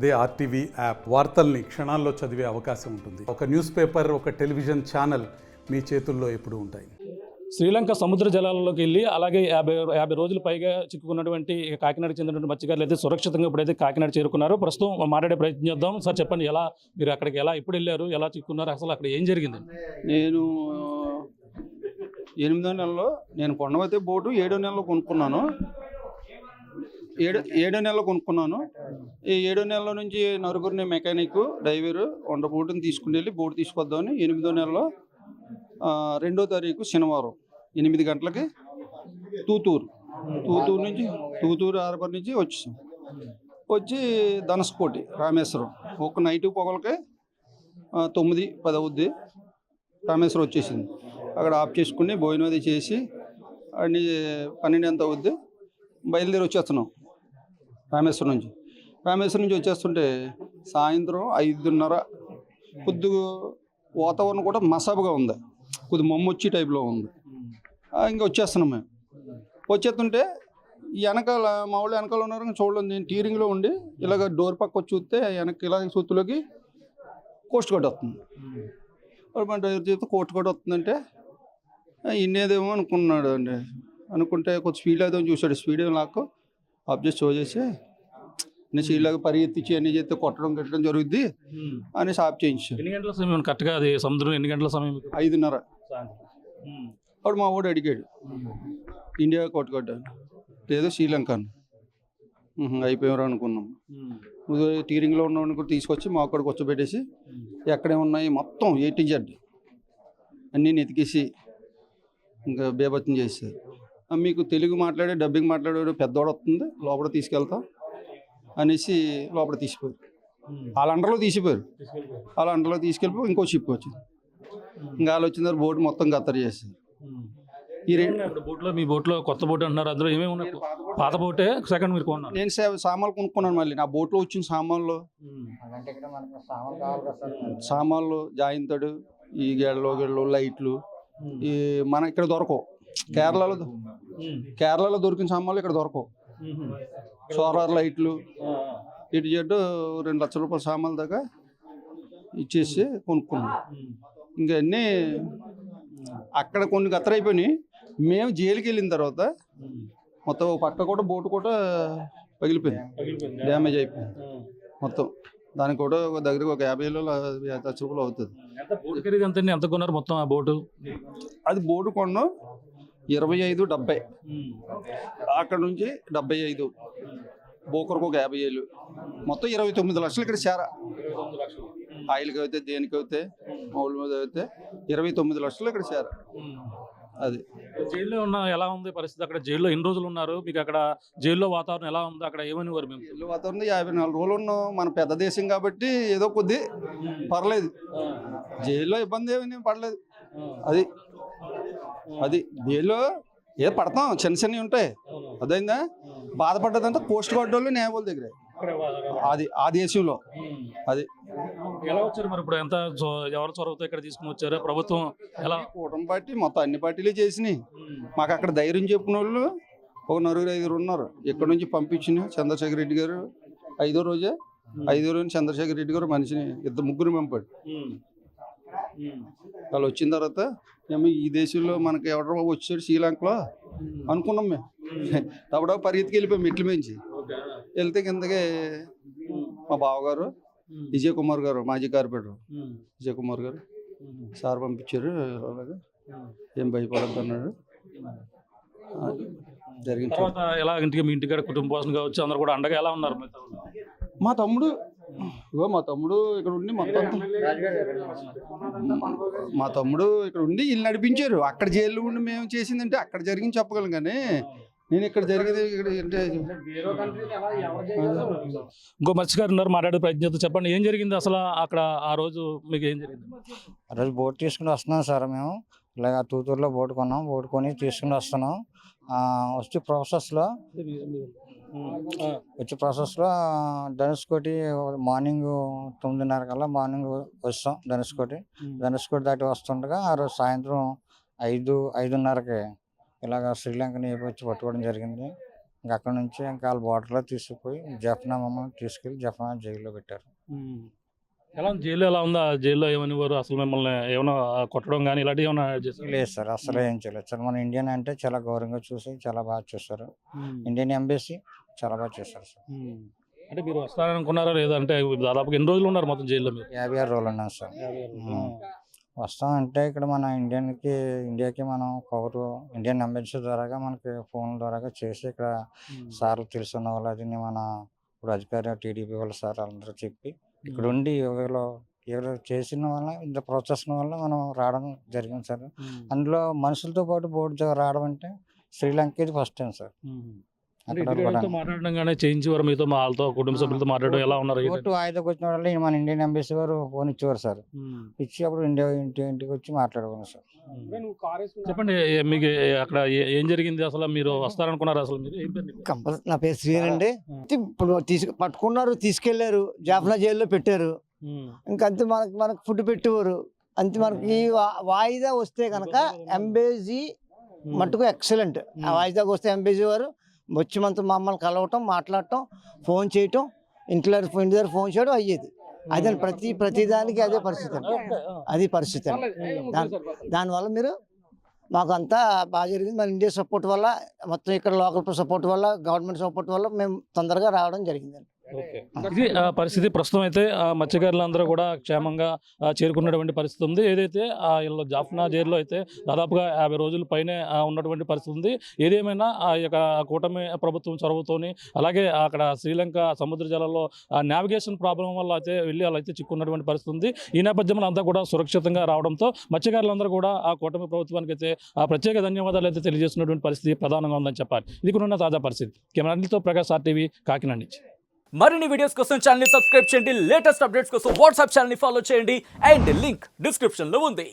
అదే RTV app వార్తల్ని క్షణాల్లో చదివే అవకాశం ఉంటుంది. ఒక న్యూస్ పేపర్, ఒక టెలివిజన్ ఛానల్ మీ చేతుల్లో ఎప్పుడూ ఉంటాయి. శ్రీలంక సముద్ర జలాలలోకి వెళ్ళి అలాగే 50 రోజులు పైగా చిక్కుకున్నటువంటి కాకినాడకు చెందినటువంటి మత్స్యకారులు అయితే సురక్షితంగా ఇప్పుడైతే కాకినాడ చేరుకున్నారు. ప్రస్తుతం మాట్లాడే ప్రయత్నం చేద్దాం. సార్ చెప్పండి, మీరు అక్కడికి ఎప్పుడు వెళ్ళారు, ఎలా చిక్కుకున్నారు, అసలు అక్కడ ఏం జరిగింది? నేను 8వ నెలలో నేను కొండవతే బోటు 7వ నెలలో కొనుక్కున్నాను. 7వ నెలలో కొనుక్కున్నాను. ఈ 7వ నెలలో నుంచి నలుగురిని మెకానిక్, డ్రైవరు, వంట బోటుని తీసుకుని వెళ్ళి బోటు తీసుకొద్దామని 8వ నెలలో 2వ తారీఖు శనివారం 8 గంటలకి తూతూరు హార్బర్ నుంచి వచ్చేసాం. వచ్చి ధనస్కోటి రామేశ్వరం ఒక నైట్ పొగలకి 9-10 అవుద్ది. రామేశ్వరం వచ్చేసింది. అక్కడ ఆఫ్ చేసుకుని భోజనం అది చేసి అన్ని 12 ఎంత అవుద్ది బయలుదేరి వచ్చేస్తున్నాం రామేశ్వరం నుంచి వచ్చేస్తుంటే సాయంత్రం 5:30. కొద్దిగా వాతావరణం కూడా మసాబుగా ఉంది, కొద్దిగా మమ్మొచ్చి టైప్లో ఉంది. ఇంకా వచ్చేస్తున్నాం. మేము వచ్చేస్తుంటే వెనకాల మా వాళ్ళు వెనకాల ఉన్నారు. చూడలేదు, నేను టీరింగ్లో ఉండి ఇలాగ డోర్ పక్క వచ్చి చూస్తే వెనక్కి ఇలా సూత్తులోకి కోస్ట్ గార్డ్ వస్తుంది. మన డ్రైవర్ చేస్తే కోస్ట్ గార్డ్ వస్తుందంటే ఇన్నేదేమో అనుకున్నాడు అండి. అనుకుంటే కొంచెం స్పీడ్ అయితే చూశాడు. స్పీడ్ ఏం లాక్కు ఆఫ్ చేసి చూసేసి నేను ఇలాగ పరిగెత్తించి అన్నీ చేస్తే కొట్టడం జరుగుద్ది అనేసి ఆఫ్ చేయించాడు. ఎన్ని గంటల సమయం కరెక్ట్గా? అది సముద్రం ఎన్ని గంటల సమయం? 5:30. అప్పుడు మా వాడు అడిగాడు, ఇండియా కొట్టుకోడ్డా లేదో శ్రీలంక అయిపోయారు అనుకున్నాం. టీరింగ్లో ఉన్నవాడిని కూడా తీసుకొచ్చి మా అక్కడ కూర్చోబెట్టేసి ఎక్కడేమున్నాయి మొత్తం A to Z అన్నీ నెతికేసి ఇంకా బేబత్యం చేశారు. మీకు తెలుగు మాట్లాడే డబ్బింగ్ మాట్లాడే పెద్దవాడు వస్తుంది, లోపల తీసుకెళ్తాం అనేసి లోపల తీసిపోయారు. వాళ్ళ అండర్లో తీసుకెళ్ళిపోయి ఇంకో షిప్ వచ్చింది. ఇంకా వాళ్ళు వచ్చిన తర్వాత బోటు మొత్తం గత్తర్ చేశారు. మీ బోట్లో కొత్త బోట్ అంటున్నారు, అందులో ఏమేమి ఉన్నాయి? పాత బోటే సెకండ్ మీరు కొన్నారు. నేను సామాన్లు కొనుక్కున్నాను. మళ్ళీ నా బోట్లో వచ్చిన సామాన్లు జాయింతడు, ఈ గెళ్ళు లైట్లు, ఈ మన ఇక్కడ దొరకవు. కేరళలో దొరికిన సామాన్లు ఇక్కడ దొరకవు. సోలార్ లైట్లు ఇటు జడ్డు 2 లక్షల రూపాయల సామాన్ల దాకా ఇచ్చేసి కొనుక్కున్నాం. ఇంకన్నీ అక్కడ కొన్ని గత్తరైపోయినాయి. మేము జైలుకి వెళ్ళిన తర్వాత మొత్తం పక్క కూడా బోటు కూడా పగిలిపోయింది, డ్యామేజ్ అయిపోయింది మొత్తం. దానికి కూడా దగ్గర ఒక 50 లక్షల రూపాయలు అవుతుంది. ఎంత కొన్నారు మొత్తం ఆ బోటు? అది బోటు కొన్నాం 25-70. అక్కడ నుంచి 75, బోకర్కు ఒక 50,000, మొత్తం 29 లక్షలు ఇక్కడ చేరా. ఆయిల్కి అయితే దేనికైతే మౌళ్ళ మీద అయితే 29 లక్షలు ఇక్కడ చేరా. అది జైల్లో ఉన్న ఎలా ఉంది పరిస్థితి? అక్కడ జైల్లో ఎన్ని రోజులు ఉన్నారు? మీకు అక్కడ జైల్లో వాతావరణం ఎలా ఉంది? అక్కడ ఏమనేవారు? మేము జైల్లో వాతావరణం 54 రోజులు ఉన్నాం. మన పెద్ద దేశం కాబట్టి ఏదో కొద్ది పర్లేదు. జైల్లో ఇబ్బంది ఏమీ పడలేదు. అది జైల్లో ఏదో పడతాం, చిన్నవి ఉంటాయి. అదైందా బాధపడ్డదంటే కోస్ట్ గార్డ్ వాళ్ళు న్యాయవాళ్ళ దగ్గర అది ఆ దేశంలో. అది ఎలా వచ్చారు మరి? ఇప్పుడు ఎంత ఎవరి చొరవతో ఇక్కడ తీసుకుని వచ్చారు? ప్రభుత్వం ఎలా? కూటమి పార్టీ మొత్తం అన్ని పార్టీలు చేసినాయి. మాకు అక్కడ ధైర్యం చెప్పిన వాళ్ళు ఒక 4-5 ఉన్నారు. ఇక్కడ నుంచి పంపించిన చంద్రశేఖర్ రెడ్డి గారు 5వ రోజు చంద్రశేఖర్ రెడ్డి గారు మనిషిని 2-3 పంపాడు. వాళ్ళు వచ్చిన తర్వాత ఏమో ఈ దేశంలో మనకి ఎవడో వచ్చాడు శ్రీలంకలో అనుకున్నాం. మేము అప్పుడో పరిగెత్తికి వెళ్ళిపోయాం మెట్ల మించి. వెళ్తే కిందకి మా బావగారు విజయ్ కుమార్ గారు, మాజీ కార్పొరేటర్ విజయ్ కుమార్ గారు సార్ పంపించారు. అలాగా ఏం భయపడద్దు అన్నాడు. జరిగింది. తర్వాత ఎలా ఇంటికి మీ ఇంటికాడ కుటుంబ పోషణ కావచ్చు, అందరు కూడా అండగా ఎలా ఉన్నారు? మా తమ్ముడు ఇక్కడ ఉండి మొత్తం ఇల్లు నడిపించారు. అక్కడ జైల్లో ఉండి మేము చేసిందంటే అక్కడ జరిగింది చెప్పగలం, కానీ నేను ఇక్కడ జరిగేది ఇక్కడ అంటే. ఇంకో మత్స్యకారు ఉన్నారు, మాట్లాడే ప్రయత్నం. చెప్పండి, ఏం జరిగింది అసలు అక్కడ ఆ రోజు? మీకు ఏం జరిగింది? ఆ రోజు బోట్ తీసుకుని వస్తున్నాం సార్. మేము ఇలాగ తూతూరులో బోట్ కొన్నాం. బోట్ కొని తీసుకుని వస్తున్నాం. వచ్చే ప్రాసెస్లో ధనుష్కోటి మార్నింగ్ 9:30 కల్లా వస్తాం. ధనుష్కోటి దాటి వస్తుండగా ఆ రోజు సాయంత్రం 5-5:30కి ఇలాగ శ్రీలంకని వచ్చి పట్టుకోవడం జరిగింది. ఇంకా అక్కడ నుంచి ఇంకా వాళ్ళ బార్డర్లో తీసుకుపోయి జఫ్నా మమ్మల్ని తీసుకెళ్ళి జఫ్నా జైల్లో పెట్టారు. ఎలా ఉంది జైల్లో? ఎలా ఉందా జైల్లో? ఏమనివారు అసలు మిమ్మల్ని? ఏమైనా కొట్టడం కానీ ఇలాంటివి ఏమైనా చేశారు? లేదు సార్, అసలు ఏం చేయలేదు సార్. మన ఇండియన్ అంటే చాలా గౌరవంగా చూసి చాలా బాగా చూస్తారు. ఇండియన్ ఎంబసీ చాలా బాగా చేస్తారు సార్. అంటే మీరు వస్తారనుకున్నారా లేదా? అంటే దాదాపు ఎన్ని రోజులు ఉన్నారు మొత్తం జైల్లో మీరు? 56 రోజులు ఉన్నాం సార్. వస్తామంటే ఇక్కడ మన ఇండియాకి మనం కౌరు ఇండియన్ ఎంబసీ ద్వారాగా మనకి ఫోన్ ద్వారాగా చేసి ఇక్కడ సార్లు తెలుసున్న వాళ్ళు అది మన ఇప్పుడు అధికారి టీడీపీ వాళ్ళ సార్ అందరూ చెప్పి ఇక్కడ ఉండి ఎవరు చేసిన వల్ల ఇంత ప్రోత్సహించడం వల్ల మనం రావడం జరిగింది సార్. అందులో మనుషులతో పాటు బోర్డు రావడం అంటే శ్రీలంక ఇది ఫస్ట్ టైం సార్. అంటే ఇంటితో మాట్లాడడం కానీ చేయించేవారు మీతో, మా వాళ్ళతో కుటుంబ సభ్యులతో మాట్లాడడం ఎలా ఉన్నారు? ఓటు వాయిదాకి వచ్చిన వాళ్ళు మన ఇండియన్ ఎంబసీ వారు ఫోన్ ఇచ్చేవారు సార్. ఇచ్చి అప్పుడు ఇంటికి వచ్చి మాట్లాడుకున్నాం సార్. చెప్పండి, మీకు అక్కడ ఏం జరిగింది? అసలు మీరు వస్తారనుకున్నారు? అసలు మీరు ఏం పేరు? నా పేరు శ్రీనండి. ఇప్పుడు పట్టుకున్నారు, తీసుకెళ్లారు, జాఫ్నా జైల్లో పెట్టారు. ఇంకంతే మనకు ఫుడ్ పెట్టేవారు. అంతే మనకి వాయిదా వస్తే కనుక ఎంబసీ మట్టుకు ఎక్సలెంట్. ఆ వాయిదాకి వస్తే ఎంబసీ వారు వచ్చి మమ్మల్ని కలవటం, మాట్లాడటం, ఫోన్ చేయటం, ఇంటి దగ్గర ఫోన్ చేయడం అయ్యేది. అదే ప్రతి దానికి అదే పరిస్థితి అండి. అది పరిస్థితి అండి. దానివల్ల మీరు మాకు అంతా బాగా జరిగింది. మన ఇండియా సపోర్ట్ వల్ల, మొత్తం ఇక్కడ లోకల్ సపోర్ట్ వల్ల, గవర్నమెంట్ సపోర్ట్ వల్ల మేము తొందరగా రావడం జరిగిందండి. ఇది పరిస్థితి. ప్రస్తుతం అయితే మత్స్యకారులందరూ కూడా క్షేమంగా చేరుకున్నటువంటి పరిస్థితి ఉంది. ఏదైతే వీళ్ళు జాఫ్నా జైల్లో అయితే దాదాపుగా 50 రోజుల పైనే ఉన్నటువంటి పరిస్థితి ఉంది. ఏదేమైనా ఆ యొక్క కూటమి ప్రభుత్వం చొరవతోని, అలాగే అక్కడ శ్రీలంక సముద్ర జలాల్లో నావిగేషన్ ప్రాబ్లం వల్ల అయితే వెళ్ళి వాళ్ళైతే చిక్కున్నటువంటి పరిస్థితి ఉంది. ఈ నేపథ్యంలో అంతా కూడా సురక్షితంగా రావడంతో మత్స్యకారులందరూ కూడా ఆ కూటమి ప్రభుత్వానికి అయితే ప్రత్యేక ధన్యవాదాలు అయితే తెలియజేస్తున్నటువంటి పరిస్థితి ప్రధానంగా ఉందని చెప్పాలి. ఇది కూడా ఉన్న తాజా పరిస్థితి. కెమెరాతో ప్రకాష్, RTV, కాకినాడ నుంచి. మరిన్ని వీడియోస్ కోసం ఛానల్ ని సబ్స్క్రైబ్ చేయండి. లేటెస్ట్ అప్డేట్స్ కోసం వాట్సాప్ ఛానల్ ని ఫాలో చేయండి. అండ్ లింక్ డిస్క్రిప్షన్ లో ఉంది.